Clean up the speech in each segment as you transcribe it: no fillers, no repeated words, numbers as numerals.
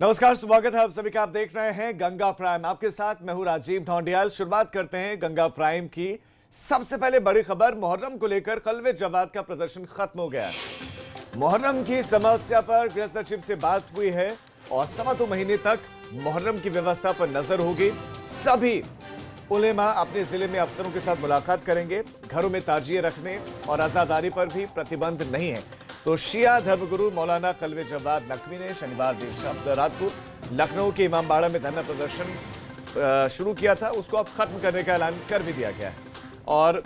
नमस्कार, स्वागत है आप सभी का। आप देख रहे हैं गंगा प्राइम। आपके साथ मैं हूं राजीव ढोंडियाल। शुरुआत करते हैं गंगा प्राइम की। सबसे पहले बड़ी खबर, मुहर्रम को लेकर कल्वे जवाद का प्रदर्शन खत्म हो गया। मुहर्रम की समस्या पर गृह सचिव से बात हुई है और 2.25 महीने तक मुहर्रम की व्यवस्था पर नजर होगी। सभी उलेमा अपने जिले में अफसरों के साथ मुलाकात करेंगे। घरों में ताजिए रखने और आजादारी पर भी प्रतिबंध नहीं है। तो शिया धर्मगुरु मौलाना कल्वे जवाद नकवी ने शनिवार देर रात को लखनऊ के इमामबाड़ा में धरना प्रदर्शन शुरू किया था, उसको अब खत्म करने का ऐलान कर भी दिया गया है। और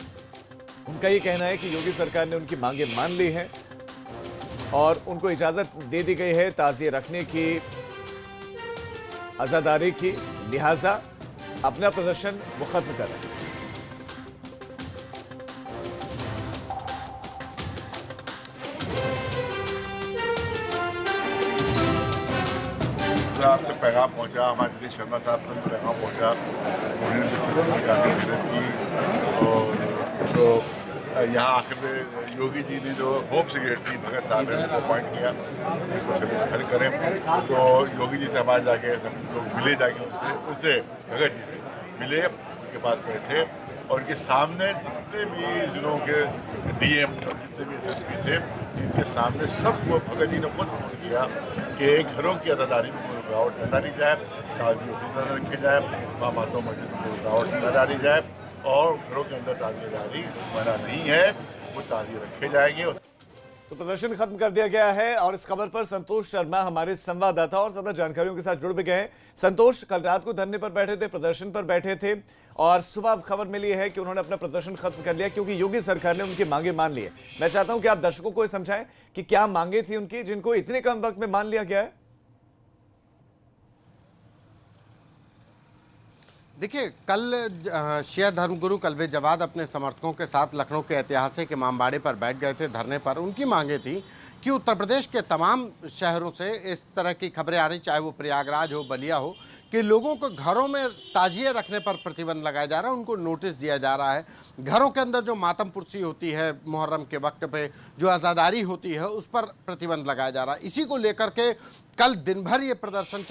उनका ये कहना है कि योगी सरकार ने उनकी मांगे मान ली हैं और उनको इजाजत दे दी गई है ताजिए रखने की, आजादारी की, लिहाजा अपना प्रदर्शन वो खत्म कर रहे हैं। आप तक पैगाम पहुंचा, हमारे दिलीप शर्मा साहब तक पैगाम पहुंचा। उन्होंने काफ़ी मदद की और जो यहाँ आखिर में योगी जी ने जो होम सेक्रेटरी भगत साहब ने उनको अपॉइंट किया, खड़े करें तो योगी जी से हमारे जाके हम लोग मिले, जाके उनसे भगत जी से मिले, उनके पास बैठे और इनके सामने जितने भी जिलों के डीएम और जितने भी एसएसपी थे, इनके सामने सबको भगत जी ने खुद फोन किया कि घरों की आज़ादारी में कोई रुकावट न डाली जाए, ताजिए उसी तरह रखे जाए, मामातों मस्जिद में कोई रुकावट न डाली जाए और घरों के अंदर ताजिएदारी मना नहीं है, वो ताजिए रखे जाएंगे। तो प्रदर्शन खत्म कर दिया गया है और इस खबर पर संतोष शर्मा हमारे संवाददाता और ज्यादा जानकारियों के साथ जुड़ भी गए हैं। संतोष, कल रात को धरने पर बैठे थे, प्रदर्शन पर बैठे थे और सुबह खबर मिली है कि उन्होंने अपना प्रदर्शन खत्म कर लिया क्योंकि योगी सरकार ने उनकी मांगे मान ली है। मैं चाहता हूं कि आप दर्शकों को समझाएं कि क्या मांगे थी उनकी जिनको इतने कम वक्त में मान लिया गया है। देखिए, कल शिया धर्मगुरु कल्वे जवाद अपने समर्थकों के साथ लखनऊ के ऐतिहासिक इमामबाड़े पर बैठ गए थे धरने पर। उनकी मांगे थी कि उत्तर प्रदेश के तमाम शहरों से इस तरह की खबरें आ रही, चाहे वो प्रयागराज हो, बलिया हो, कि लोगों को घरों में ताजिए रखने पर प्रतिबंध लगाया जा रहा है, उनको नोटिस दिया जा रहा है। घरों के अंदर जो मातम पुरसी होती है मुहर्रम के वक्त पे, जो आज़ादारी होती है, उस पर प्रतिबंध लगाया जा रहा है। इसी को लेकर के कल दिन भर ये प्रदर्शन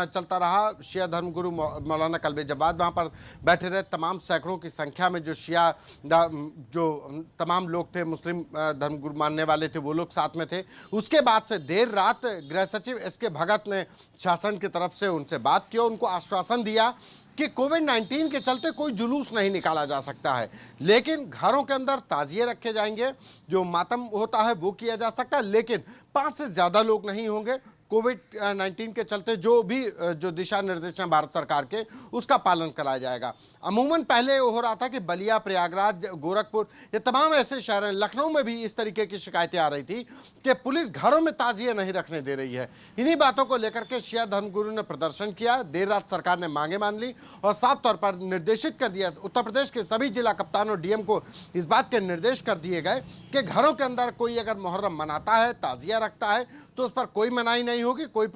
चलता रहा। शिया धर्मगुरु मौलाना कल्वे जवाद वहाँ पर बैठे रहे। तमाम सैकड़ों की संख्या में जो शिया जो तमाम लोग थे, मुस्लिम धर्मगुरु मानने वाले थे, वो लोग साथ में थे। उसके बाद से देर रात गृह सचिव एसके भगत ने शासन की तरफ से उनसे बात की, उनको आश्वासन दिया कि कोविड-19 के चलते कोई जुलूस नहीं निकाला जा सकता है, लेकिन घरों के अंदर ताजिए रखे जाएंगे, जो मातम होता है वो किया जा सकता है, लेकिन 5 से ज़्यादा लोग नहीं होंगे। कोविड-19 के चलते जो भी जो दिशा निर्देश हैं भारत सरकार के, उसका पालन कराया जाएगा। अमूमन पहले हो रहा था कि बलिया, प्रयागराज, गोरखपुर, ये तमाम ऐसे शहर हैं, लखनऊ में भी इस तरीके की शिकायतें आ रही थी कि पुलिस घरों में ताजिए नहीं रखने दे रही है। इन्हीं बातों को लेकर के शिया धर्मगुरु ने प्रदर्शन किया। देर रात सरकार ने मांगे मान ली और साफ तौर पर निर्देशित कर दिया, उत्तर प्रदेश के सभी जिला कप्तान और डीएम को इस बात के निर्देश कर दिए गए कि घरों के अंदर कोई अगर मुहर्रम मनाता है, ताजिया रखता है, तो उस पर कोई मनाही नहीं होगी, कोई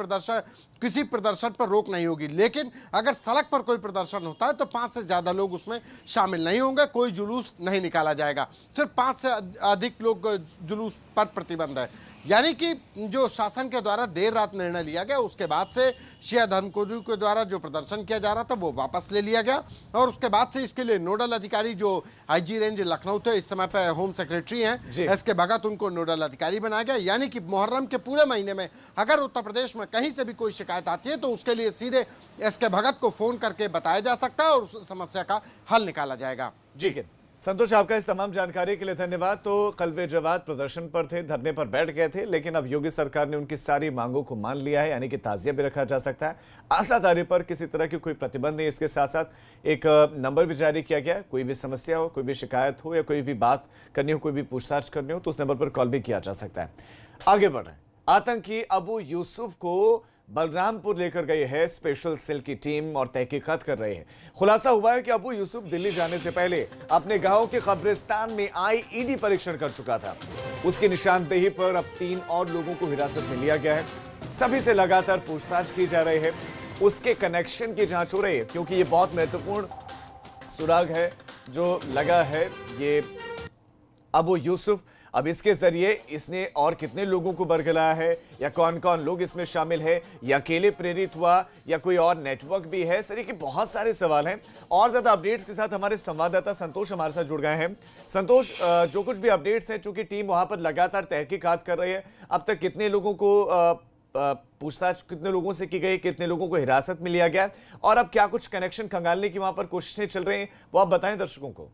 किसी प्रदर्शन पर रोक नहीं होगी। लेकिन अगर सड़क पर कोई प्रदर्शन होता है तो 5 से ज़्यादा लोग उसमें शामिल नहीं होंगे, कोई जुलूस नहीं निकाला जाएगा। सिर्फ 5 से अधिक लोग जुलूस पर प्रतिबंध है। यानी कि जो शासन के द्वारा देर रात निर्णय लिया गया, उसके बाद से शिया धर्मगुरु के द्वारा जो प्रदर्शन किया जा रहा था वो वापस ले लिया गया और उसके बाद से इसके लिए नोडल अधिकारी जो आईजी रेंज लखनऊ थे, इस समय पे होम सेक्रेटरी हैं एसके भगत, उनको नोडल अधिकारी बनाया गया। यानी कि मुहर्रम के पूरे महीने में अगर उत्तर प्रदेश में कहीं से भी कोई शिकायत आती है तो उसके लिए सीधे एसके भगत को फोन करके बताया जा सकता है और उस समस्या का हल निकाला जाएगा। जी संतोष, आपका इस तमाम जानकारी के लिए धन्यवाद। तो कल्वे जवाद प्रदर्शन पर थे, धरने पर बैठ गए थे, लेकिन अब योगी सरकार ने उनकी सारी मांगों को मान लिया है, यानी कि ताजिया भी रखा जा सकता है, आज़ादारी पर किसी तरह की कोई प्रतिबंध नहीं। इसके साथ साथ एक नंबर भी जारी किया गया है, कोई भी समस्या हो, कोई भी शिकायत हो या कोई भी बात करनी हो, कोई भी पूछताछ करनी हो तो उस नंबर पर कॉल भी किया जा सकता है। आगे बढ़ रहे हैं, आतंकी अबू यूसुफ को बलरामपुर लेकर गई है स्पेशल सेल की टीम और तहकीकात कर रही है। खुलासा हुआ है कि अबू यूसुफ दिल्ली जाने से पहले अपने गांव के कब्रिस्तान में आईईडी परीक्षण कर चुका था। उसकी निशानदेही पर अब 3 और लोगों को हिरासत में लिया गया है। सभी से लगातार पूछताछ की जा रही है, उसके कनेक्शन की जांच हो रही है, क्योंकि ये बहुत महत्वपूर्ण सुराग है जो लगा है। ये अबू यूसुफ अब इसके जरिए इसने और कितने लोगों को बरगलाया है, या कौन कौन लोग इसमें शामिल है, या अकेले प्रेरित हुआ या कोई और नेटवर्क भी है, सर के बहुत सारे सवाल हैं। और ज्यादा अपडेट्स के साथ हमारे संवाददाता संतोष हमारे साथ जुड़ गए हैं। संतोष, जो कुछ भी अपडेट्स हैं, चूंकि टीम वहां पर लगातार तहकीकात कर रही है, अब तक कितने लोगों को पूछताछ कितने लोगों से की गई, कितने लोगों को हिरासत में लिया गया, और अब क्या कुछ कनेक्शन खंगालने की वहां पर कोशिशें चल रही हैं, वो आप बताएं दर्शकों को।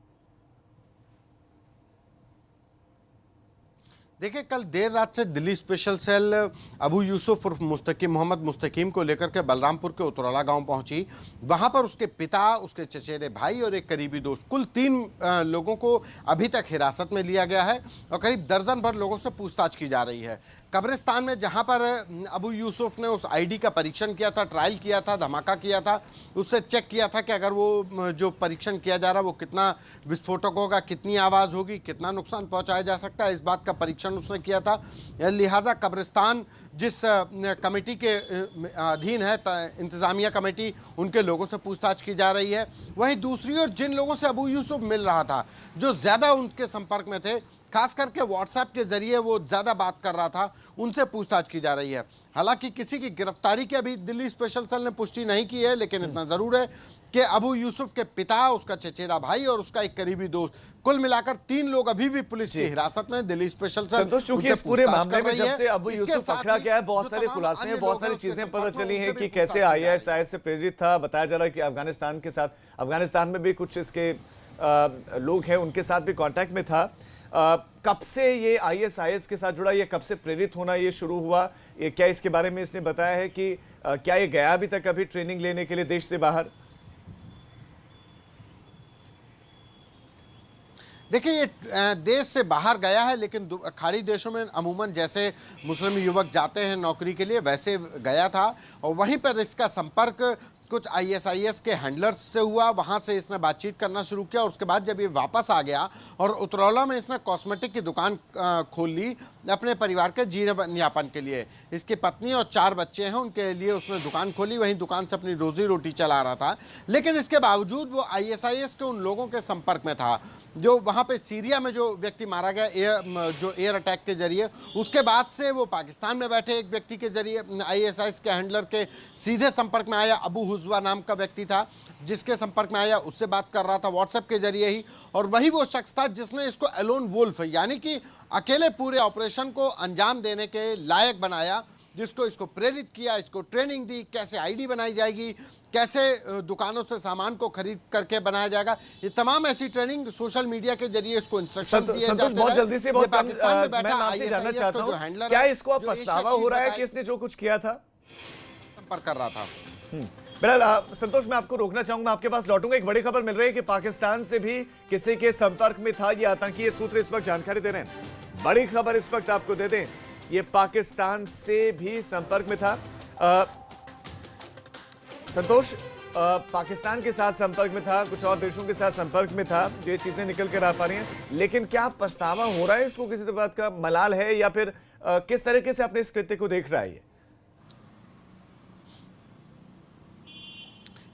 देखिए, कल देर रात से दिल्ली स्पेशल सेल अबू यूसुफ उर्फ मुस्तकीम मोहम्मद मुस्तकीम को लेकर के बलरामपुर के उतरौला गांव पहुंची। वहां पर उसके पिता, उसके चचेरे भाई और एक करीबी दोस्त, कुल 3 लोगों को अभी तक हिरासत में लिया गया है और करीब दर्जन भर लोगों से पूछताछ की जा रही है। कब्रिस्तान में जहां पर अबू यूसुफ ने उस आईडी का परीक्षण किया था, ट्रायल किया था, धमाका किया था, उससे चेक किया था कि अगर वो जो परीक्षण किया जा रहा है वो कितना विस्फोटक होगा, कितनी आवाज़ होगी, कितना नुकसान पहुंचाया जा सकता है, इस बात का परीक्षण उसने किया था। लिहाजा कब्रिस्तान जिस कमेटी के अधीन है, इंतज़ामिया कमेटी, उनके लोगों से पूछताछ की जा रही है। वहीं दूसरी ओर जिन लोगों से अबू यूसुफ मिल रहा था, जो ज़्यादा उनके संपर्क में थे, खास करके व्हाट्सएप के जरिए वो ज़्यादा बात कर रहा था, उनसे पूछताछ की जा रही है। हालांकि किसी की गिरफ्तारी की अभी दिल्ली स्पेशल सेल ने पुष्टि नहीं की है, लेकिन इतना ज़रूर है कि अबू यूसुफ के पिता, उसका चचेरा भाई और उसका एक करीबी दोस्त, कुल मिलाकर 3 लोग अभी भी पुलिस की हिरासत में दिल्ली स्पेशल सेल। संतोष, चूंकि इस पूरे मामले में जब से अबू यूसुफ पकड़ा गया है, बहुत सारे खुलासे हैं, बहुत सारी चीजें पता चली हैं कि कैसे आईएसआईएस से प्रेरित था। बताया जा रहा है कि अफगानिस्तान के साथ, अफगानिस्तान में भी कुछ इसके लोग हैं, उनके साथ भी कांटेक्ट में था। कब से ये आईएसआईएस के साथ जुड़ा, ये कब से प्रेरित होना ये शुरू हुआ, ये क्या इसके बारे में इसने बताया है कि क्या ये गया अभी तक कभी ट्रेनिंग लेने के लिए देश से बाहर? देखिए, ये देश से बाहर गया है, लेकिन खाड़ी देशों में अमूमन जैसे मुस्लिम युवक जाते हैं नौकरी के लिए, वैसे गया था। और वहीं पर इसका संपर्क कुछ आईएसआईएस के हैंडलर्स से हुआ, वहां से इसने बातचीत करना शुरू किया। और उसके बाद जब ये वापस आ गया और उतरौला में इसने कॉस्मेटिक की दुकान खोल ली अपने परिवार के जीवन यापन के लिए। इसकी पत्नी और 4 बच्चे हैं, उनके लिए उसने दुकान खोली, वहीं दुकान से अपनी रोजी रोटी चला रहा था। लेकिन इसके बावजूद वो आईएसआईएस के उन लोगों के संपर्क में था जो वहाँ पे सीरिया में जो व्यक्ति मारा गया एयर अटैक के जरिए, उसके बाद से वो पाकिस्तान में बैठे एक व्यक्ति के जरिए आईएसआईएस के हैंडलर के सीधे संपर्क में आया। अबू हुजवा नाम का व्यक्ति था जिसके संपर्क में आया, उससे बात कर रहा था व्हाट्सएप के जरिए ही। और वही वो शख्स था जिसने इसको एलोन वुल्फ, यानी कि अकेले पूरे ऑपरेशन को अंजाम देने के लायक बनाया, जिसको इसको प्रेरित किया, इसको ट्रेनिंग दी, कैसे आईडी बनाई जाएगी, कैसे दुकानों से सामान को खरीद करके बनाया जाएगा। ये तमाम ऐसी ट्रेनिंग सोशल मीडिया के जरिए इसको इंस्ट्रक्शन दिए जाते हैं। बहुत जल्दी से, बहुत पाकिस्तान में बैठा मैं आपसे जानना चाहता हूं, हैंडलर, क्या इसको अब पछतावा हो रहा है कि इसने जो कुछ किया था, संपर्क कर रहा था? बिल्कुल संतोष, मैं आपको रोकना चाहूंगा, आपके पास लौटूंगा। एक बड़ी खबर मिल रही है कि पाकिस्तान से भी किसी के संपर्क में था ये आतंकी सूत्र, इस वक्त जानकारी दे रहे हैं। बड़ी खबर इस वक्त आपको दे दें, ये पाकिस्तान से भी संपर्क में था। संतोष, पाकिस्तान के साथ संपर्क में था, कुछ और देशों के साथ संपर्क में था, ये चीजें निकल कर आ पा रही हैं, लेकिन क्या पछतावा हो रहा है इसको, किसी बात का मलाल है, या फिर किस तरीके से अपने इस कृत्य को देख रहा है ये?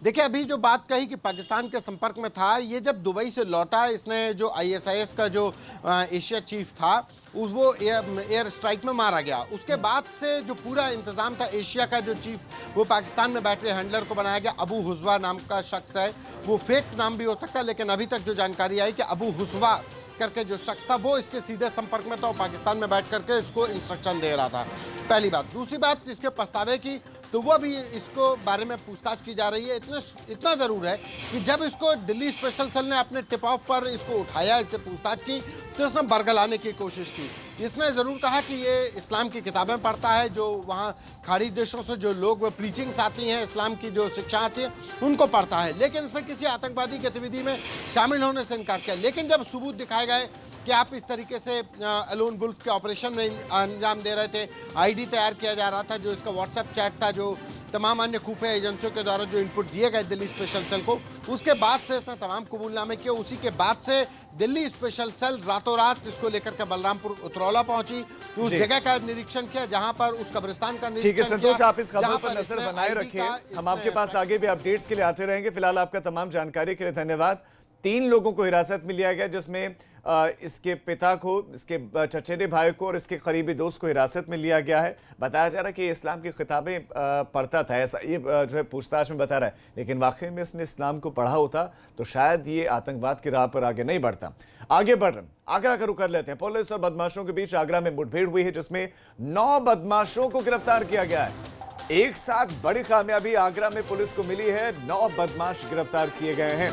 देखिए, अभी जो बात कही कि पाकिस्तान के संपर्क में था, ये जब दुबई से लौटा, इसने जो आईएसआईएस का जो एशिया चीफ था वो एयर स्ट्राइक में मारा गया। उसके बाद से जो पूरा इंतजाम था, एशिया का जो चीफ वो पाकिस्तान में बैठे हैंडलर को बनाया गया। अबू हुजवा नाम का शख्स है, वो फेक नाम भी हो सकता है, लेकिन अभी तक जो जानकारी आई कि अबू हुजवा करके जो शख्स था वो इसके सीधे संपर्क में था और पाकिस्तान में बैठ करके इसको इंस्ट्रक्शन दे रहा था। पहली बात। दूसरी बात, इसके पछतावे की, तो वो भी इसको बारे में पूछताछ की जा रही है। इतना ज़रूर है कि जब इसको दिल्ली स्पेशल सेल ने अपने टिप ऑफ पर इसको उठाया, इससे पूछताछ की, तो इसने बरगलाने की कोशिश की। इसने ज़रूर कहा कि ये इस्लाम की किताबें पढ़ता है, जो वहाँ खाड़ी देशों से जो लोग प्रीचिंग्स आती हैं, इस्लाम की जो शिक्षा आती है, उनको पढ़ता है, लेकिन इसने किसी आतंकवादी गतिविधि में शामिल होने से इनकार किया। लेकिन जब सबूत दिखाए गए कि आप इस तरीके से एलोन वुल्फ के ऑपरेशन में अंजाम दे रहे थे, आईडी तैयार किया जा रहा था, जो इसका व्हाट्सएप चैट था, जो तमाम अन्य खुफिया एजेंसियों के द्वारा जो इनपुट दिए गए दिल्ली स्पेशल सेल को, उसके बाद से इसने तमाम कबूलनामे किए। उसी के बाद से दिल्ली स्पेशल सेल रातों रात इसको लेकर के बलरामपुर उतरौला पहुंची, तो उस जगह का निरीक्षण किया जहां पर उस कब्रिस्तान का निरीक्षण किया। संतोष, आप इस खबर पर नजर बनाए रखिए, हम आपके पास आगे भी अपडेट्स के लिए आते रहेंगे। फिलहाल आपका तमाम जानकारी के लिए धन्यवाद। 3 लोगों को हिरासत में लिया गया, जिसमें इसके पिता को, इसके चचेरे भाई को और इसके करीबी दोस्त को हिरासत में लिया गया है। बताया जा रहा है कि इस्लाम की किताबें पढ़ता था, ऐसा ये जो है पूछताछ में बता रहा है, लेकिन वाकई में इसने इस्लाम को पढ़ा होता तो शायद ये आतंकवाद की राह पर आगे नहीं बढ़ता। आगे बढ़ रहे आगरा का रुख कर लेते हैं। पुलिस और बदमाशों के बीच आगरा में मुठभेड़ हुई है, जिसमें 9 बदमाशों को गिरफ्तार किया गया है। एक साथ बड़ी कामयाबी आगरा में पुलिस को मिली है, 9 बदमाश गिरफ्तार किए गए हैं।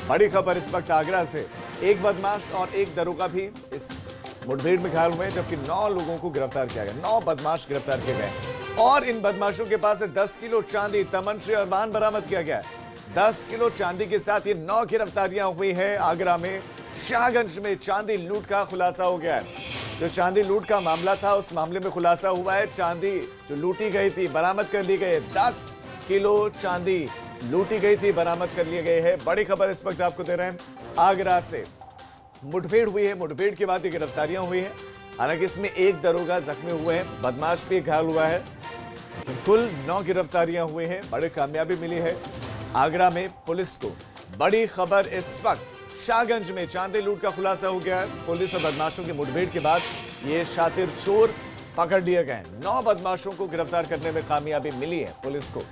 बड़ी खबर इस वक्त आगरा से, एक बदमाश और एक दरोगा भी इस मुठभेड़ में घायल हुए, जबकि 9 लोगों को गिरफ्तार किया गया। 9 बदमाश गिरफ्तार किए गए और इन बदमाशों के पास से 10 किलो चांदी, तमंचे और वाहन बरामद किया गया है। 10 किलो चांदी के साथ ये 9 गिरफ्तारियां हुई हैं। आगरा में शाहगंज में चांदी लूट का खुलासा हो गया है। जो चांदी लूट का मामला था, उस मामले में खुलासा हुआ है, चांदी जो लूटी गई थी बरामद कर ली गई है। 10 किलो चांदी लूटी गई थी, बरामद कर लिए गए हैं। बड़ी खबर इस वक्त आपको दे रहे हैं आगरा से। मुठभेड़ हुई है, मुठभेड़ के बाद ये गिरफ्तारियां हुई हैं। हालांकि इसमें एक दरोगा जख्मी हुए हैं, बदमाश भी घायल हुआ है। कुल 9 गिरफ्तारियां हुई हैं। बड़ी कामयाबी मिली है आगरा में पुलिस को। बड़ी खबर इस वक्त, शाहगंज में चांदी लूट का खुलासा हो गया है। पुलिस और बदमाशों की मुठभेड़ के बाद ये शातिर चोर पकड़ लिए गए। 9 बदमाशों को गिरफ्तार करने में कामयाबी मिली है पुलिस को।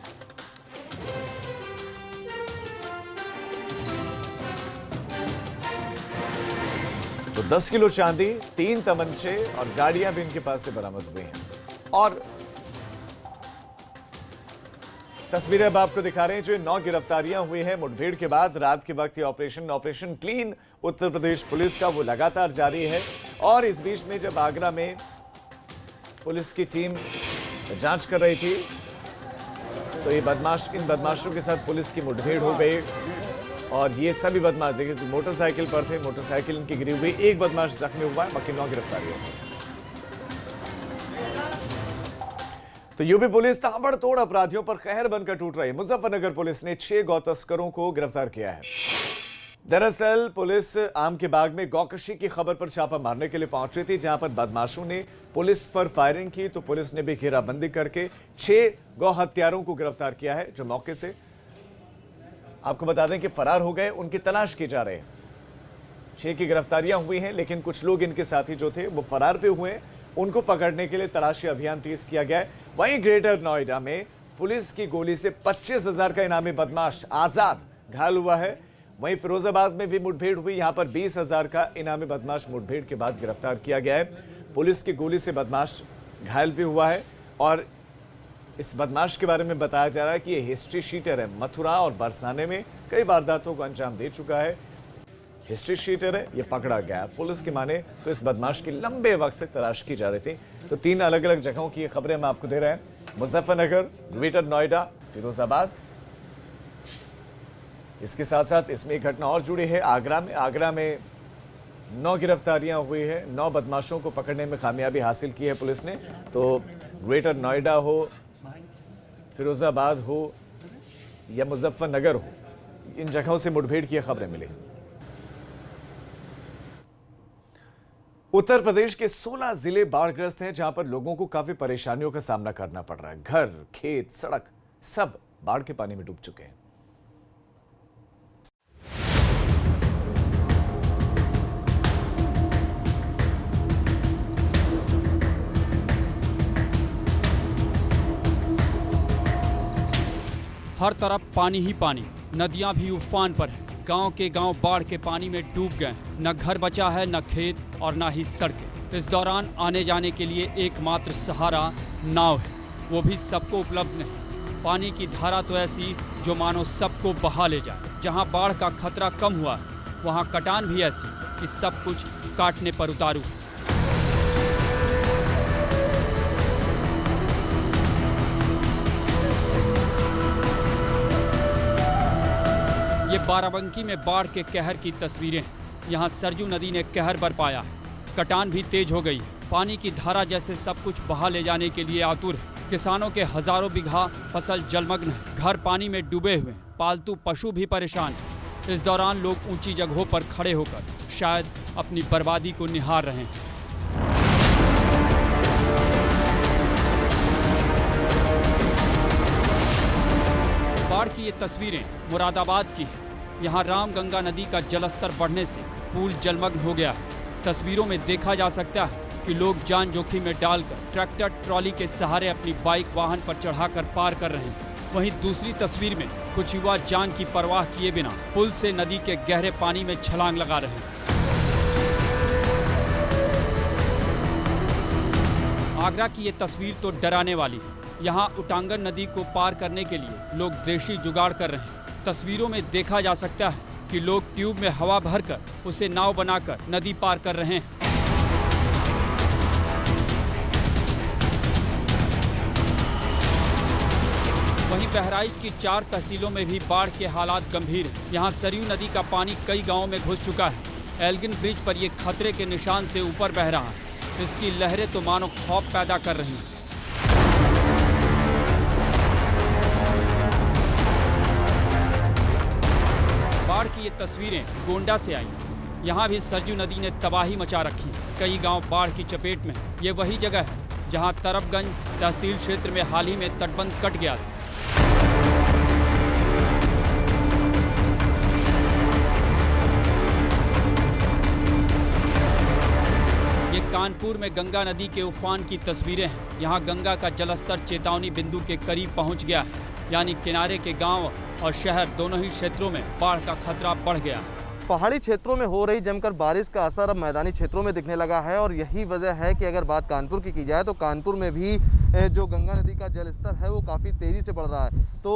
तो 10 किलो चांदी, 3 तमंचे और गाड़ियां भी इनके पास से बरामद हुई हैं। और तस्वीरें अब आपको दिखा रहे हैं जो 9 गिरफ्तारियां हुई हैं मुठभेड़ के बाद। रात के वक्त ये operation clean Uttar Pradesh police का वो लगातार जारी है। और इस बीच में जब आगरा में पुलिस की टीम जांच कर रही थी तो ये इन बदमाशों के साथ पुलिस की मुठभेड़ हो गई। और ये सभी बदमाश देखिए मोटरसाइकिल पर थे, मोटरसाइकिल इनकी गिरी हुई। एक बदमाश जख्मी हुआ है, बाकी 9 गिरफ्तारियां हुई। तो यूपी पुलिस ताबड़तोड़ अपराधियों पर कहर बनकर टूट रही है। मुजफ्फरनगर पुलिस ने 6 गौ तस्करों को गिरफ्तार किया है। दरअसल पुलिस आम के बाग में गौकशी की खबर पर छापा मारने के लिए पहुंची थी, जहां पर बदमाशों ने पुलिस पर फायरिंग की तो पुलिस ने भी घेराबंदी करके 6 गौ हत्यारों को गिरफ्तार किया है, जो मौके से आपको बता दें कि फरार हो गए, उनकी तलाश की जा रही है। 6 की गिरफ्तारियां हुई हैं, लेकिन कुछ लोग इनके साथी जो थे वो फरार भी हुए हैं। उनको पकड़ने के लिए तलाशी अभियान तेज किया गया है। वहीं ग्रेटर नोएडा में पुलिस की गोली से 25,000 का इनामी बदमाश आजाद घायल हुआ है। वहीं फिरोजाबाद में भी मुठभेड़ हुई, यहां पर 20,000 का इनामी बदमाश मुठभेड़ के बाद गिरफ्तार किया गया है। पुलिस की गोली से बदमाश घायल भी हुआ है। और इस बदमाश के बारे में बताया जा रहा है कि ये हिस्ट्री शीटर है, मथुरा और बरसाने में कई वारदातों को अंजाम दे चुका है। हिस्ट्री शीटर है, ये पकड़ा गया। पुलिस की माने तो इस बदमाश की लंबे वक्त से तलाश की जा रही थी। तो 3 अलग अलग जगहों की ये खबरें हम आपको दे रहे हैं, मुजफ्फरनगर, ग्रेटर नोएडा, फिरोजाबाद। इसके साथ साथ इसमें एक घटना और जुड़ी है आगरा में। आगरा में 9 गिरफ्तारियां हुई है, 9 बदमाशों को पकड़ने में कामयाबी हासिल की है पुलिस ने। तो ग्रेटर नोएडा हो, फिरोजाबाद हो या मुजफ्फरनगर हो, इन जगहों से मुठभेड़ की खबरें मिली। उत्तर प्रदेश के 16 जिले बाढ़ग्रस्त हैं, जहां पर लोगों को काफी परेशानियों का सामना करना पड़ रहा है। घर, खेत, सड़क सब बाढ़ के पानी में डूब चुके हैं। हर तरफ पानी ही पानी, नदियां भी उफान पर हैं। गांव के गांव बाढ़ के पानी में डूब गए। न घर बचा है, न खेत और न ही सड़कें। इस दौरान आने जाने के लिए एकमात्र सहारा नाव है, वो भी सबको उपलब्ध नहीं। पानी की धारा तो ऐसी जो मानो सबको बहा ले जाए। जहां बाढ़ का खतरा कम हुआ है, वहां कटान भी ऐसी कि सब कुछ काटने पर उतारू है। ये बाराबंकी में बाढ़ के कहर की तस्वीरें हैं। यहाँ सरजू नदी ने कहर बरपाया है, कटान भी तेज हो गई है। पानी की धारा जैसे सब कुछ बहा ले जाने के लिए आतुर है। किसानों के हजारों बीघा फसल जलमग्न है, घर पानी में डूबे हुए, पालतू पशु भी परेशान हैं। इस दौरान लोग ऊंची जगहों पर खड़े होकर शायद अपनी बर्बादी को निहार रहे हैं। बाढ़ की ये तस्वीरें मुरादाबाद की हैं। यहाँ रामगंगा नदी का जलस्तर बढ़ने से पुल जलमग्न हो गया है। तस्वीरों में देखा जा सकता है कि लोग जान जोखिम में डालकर ट्रैक्टर ट्रॉली के सहारे अपनी बाइक वाहन पर चढ़ाकर पार कर रहे हैं। वहीं दूसरी तस्वीर में कुछ युवा जान की परवाह किए बिना पुल से नदी के गहरे पानी में छलांग लगा रहे हैं। आगरा की ये तस्वीर तो डराने वाली है। यहाँ उटांगन नदी को पार करने के लिए लोग देशी जुगाड़ कर रहे हैं। तस्वीरों में देखा जा सकता है कि लोग ट्यूब में हवा भरकर उसे नाव बनाकर नदी पार कर रहे हैं। वहीं बहराइच की 4 तहसीलों में भी बाढ़ के हालात गंभीर हैं। यहाँ सरयू नदी का पानी कई गांवों में घुस चुका है। एल्गिन ब्रिज पर ये खतरे के निशान से ऊपर बह रहा है। इसकी लहरें तो मानो खौफ पैदा कर रही हैं। बाढ़ की ये तस्वीरें गोंडा से आई। यहाँ भी सरयू नदी ने तबाही मचा रखी है। कई गांव बाढ़ की चपेट में। ये वही जगह है जहाँ तरफगंज तहसील क्षेत्र में हाल ही में तटबंध कट गया था। ये कानपुर में गंगा नदी के उफान की तस्वीरें हैं। यहाँ गंगा का जलस्तर चेतावनी बिंदु के करीब पहुँच गया है, यानी किनारे के गांव और शहर दोनों ही क्षेत्रों में बाढ़ का खतरा बढ़ गया है। पहाड़ी क्षेत्रों में हो रही जमकर बारिश का असर अब मैदानी क्षेत्रों में दिखने लगा है और यही वजह है कि अगर बात कानपुर की जाए तो कानपुर में भी जो गंगा नदी का जलस्तर है वो काफ़ी तेज़ी से बढ़ रहा है। तो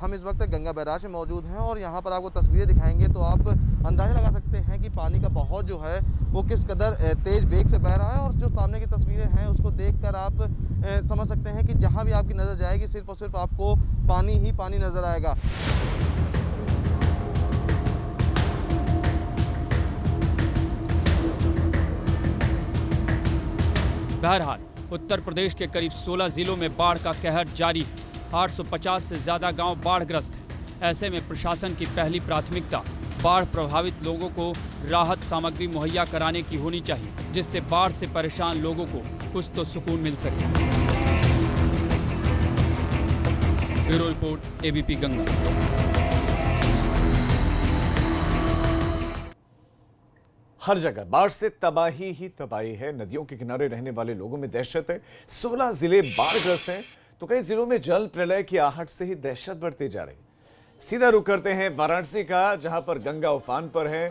हम इस वक्त गंगा बैराज में मौजूद हैं और यहाँ पर आपको तस्वीरें दिखाएंगे तो आप अंदाज़ा लगा सकते हैं कि पानी का बहाव जो है वो किस कदर तेज़ वेग से बह रहा है। और जो सामने की तस्वीरें हैं उसको देखकर आप समझ सकते हैं कि जहाँ भी आपकी नज़र जाएगी सिर्फ और सिर्फ आपको पानी ही पानी नज़र आएगा। बहरहाल उत्तर प्रदेश के करीब 16 जिलों में बाढ़ का कहर जारी है। 850 से ज़्यादा गांव बाढ़ग्रस्त हैं। ऐसे में प्रशासन की पहली प्राथमिकता बाढ़ प्रभावित लोगों को राहत सामग्री मुहैया कराने की होनी चाहिए, जिससे बाढ़ से परेशान लोगों को कुछ तो सुकून मिल सके। Bureau report, ABP Ganga. हर जगह बाढ़ से तबाही ही तबाही है। नदियों के किनारे रहने वाले लोगों में दहशत है। 16 जिले बाढ़ग्रस्त हैं तो कई जिलों में जल प्रलय की आहट से ही दहशत बढ़ती जा रही। सीधा रुख करते हैं वाराणसी का, जहां पर गंगा उफान पर है।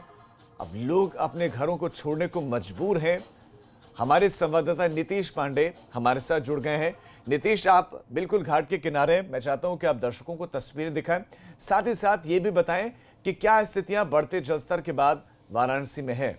अब लोग अपने घरों को छोड़ने को मजबूर हैं। हमारे संवाददाता नीतीश पांडे हमारे साथ जुड़ गए हैं। नीतीश, आप बिल्कुल घाट के किनारे हैं। मैं चाहता हूं कि आप दर्शकों को तस्वीरें दिखाएं, साथ ही साथ ये भी बताएं कि क्या स्थितियां बढ़ते जलस्तर के बाद वाराणसी में है।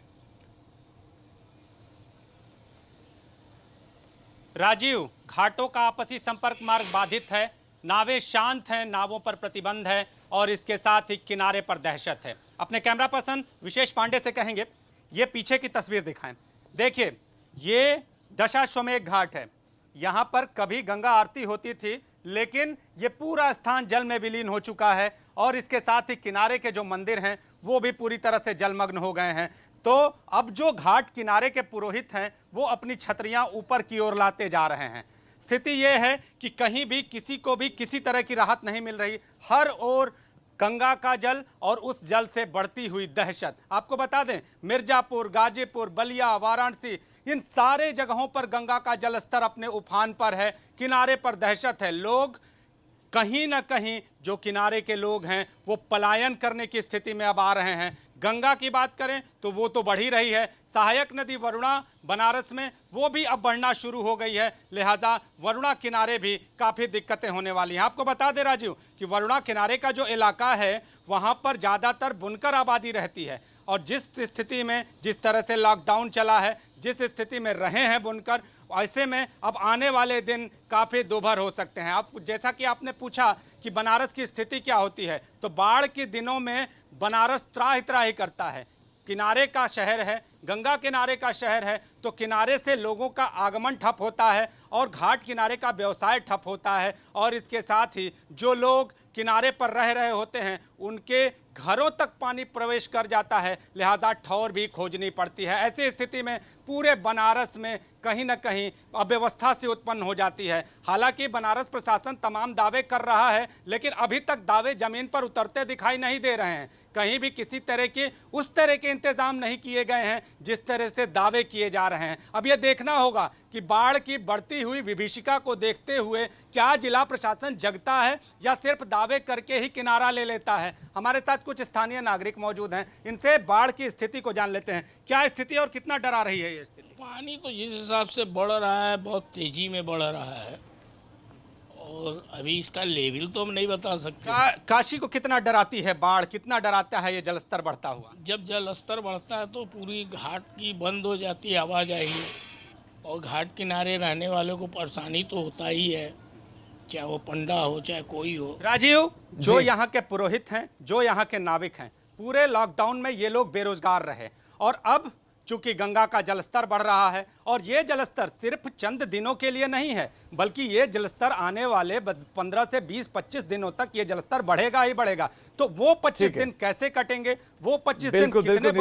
राजीव, घाटों का आपसी संपर्क मार्ग बाधित है, नावें शांत हैं, नावों पर प्रतिबंध है और इसके साथ ही किनारे पर दहशत है। अपने कैमरा पर्सन विशेष पांडे से कहेंगे ये पीछे की तस्वीर दिखाएं। देखिए, ये दशाश्वमेध घाट है। यहाँ पर कभी गंगा आरती होती थी, लेकिन ये पूरा स्थान जल में विलीन हो चुका है और इसके साथ ही किनारे के जो मंदिर हैं वो भी पूरी तरह से जलमग्न हो गए हैं। तो अब जो घाट किनारे के पुरोहित हैं वो अपनी छतरियां ऊपर की ओर लाते जा रहे हैं। स्थिति ये है कि कहीं भी किसी को भी किसी तरह की राहत नहीं मिल रही। हर ओर गंगा का जल और उस जल से बढ़ती हुई दहशत। आपको बता दें, मिर्जापुर, गाजीपुर, बलिया, वाराणसी, इन सारे जगहों पर गंगा का जलस्तर अपने उफान पर है। किनारे पर दहशत है। लोग कहीं ना कहीं, जो किनारे के लोग हैं वो पलायन करने की स्थिति में अब आ रहे हैं। गंगा की बात करें तो वो तो बढ़ ही रही है। सहायक नदी वरुणा बनारस में वो भी अब बढ़ना शुरू हो गई है, लिहाजा वरुणा किनारे भी काफ़ी दिक्कतें होने वाली हैं। आपको बता दें राजीव कि वरुणा किनारे का जो इलाका है वहाँ पर ज़्यादातर बुनकर आबादी रहती है और जिस स्थिति में, जिस तरह से लॉकडाउन चला है, जिस स्थिति में रहे हैं बुनकर, ऐसे में अब आने वाले दिन काफ़ी दोभर हो सकते हैं। अब जैसा कि आपने पूछा कि बनारस की स्थिति क्या होती है, तो बाढ़ के दिनों में बनारस त्राहि त्राहि करता है। किनारे का शहर है, गंगा किनारे का शहर है, तो किनारे से लोगों का आगमन ठप होता है और घाट किनारे का व्यवसाय ठप होता है और इसके साथ ही जो लोग किनारे पर रह रहे होते हैं उनके घरों तक पानी प्रवेश कर जाता है, लिहाजा ठौर भी खोजनी पड़ती है। ऐसी स्थिति में पूरे बनारस में कहीं ना कहीं अव्यवस्था से उत्पन्न हो जाती है। हालांकि बनारस प्रशासन तमाम दावे कर रहा है, लेकिन अभी तक दावे जमीन पर उतरते दिखाई नहीं दे रहे हैं। कहीं भी किसी तरह के उस तरह के इंतजाम नहीं किए गए हैं जिस तरह से दावे किए जा रहे हैं। अब यह देखना होगा कि बाढ़ की बढ़ती हुई विभीषिका को देखते हुए क्या जिला प्रशासन जगता है या सिर्फ दावे करके ही किनारा ले लेता है। हमारे साथ कुछ स्थानीय नागरिक मौजूद हैं, इनसे बाढ़ की स्थिति को जान लेते हैं। क्या स्थिति और कितना डरा रही है ये स्थिति? पानी तो जिस हिसाब से बढ़ रहा है बहुत तेजी में बढ़ रहा है और अभी इसका लेवल तो हम नहीं बता सकते। काशी को कितना डराती है बाढ़, कितना डराता है ये जलस्तर बढ़ता हुआ? जब जल स्तर बढ़ता है तो पूरी घाट की बंद हो जाती है आवाजाही और घाट किनारे रहने वालों को परेशानी तो होता ही है, चाहे वो पंडा हो चाहे कोई हो। राजीव, जो यहाँ के पुरोहित हैं, जो यहाँ के नाविक हैं, पूरे लॉकडाउन में ये लोग बेरोजगार रहे और अब चूंकि गंगा का जलस्तर बढ़ रहा है और ये जलस्तर सिर्फ चंद दिनों के लिए नहीं है बल्कि ये जलस्तर आने वाले 15 से 20-25 दिनों तक ये जलस्तर बढ़ेगा ही बढ़ेगा। तो वो 25 दिन कैसे कटेंगे, वो 25 दिन कितने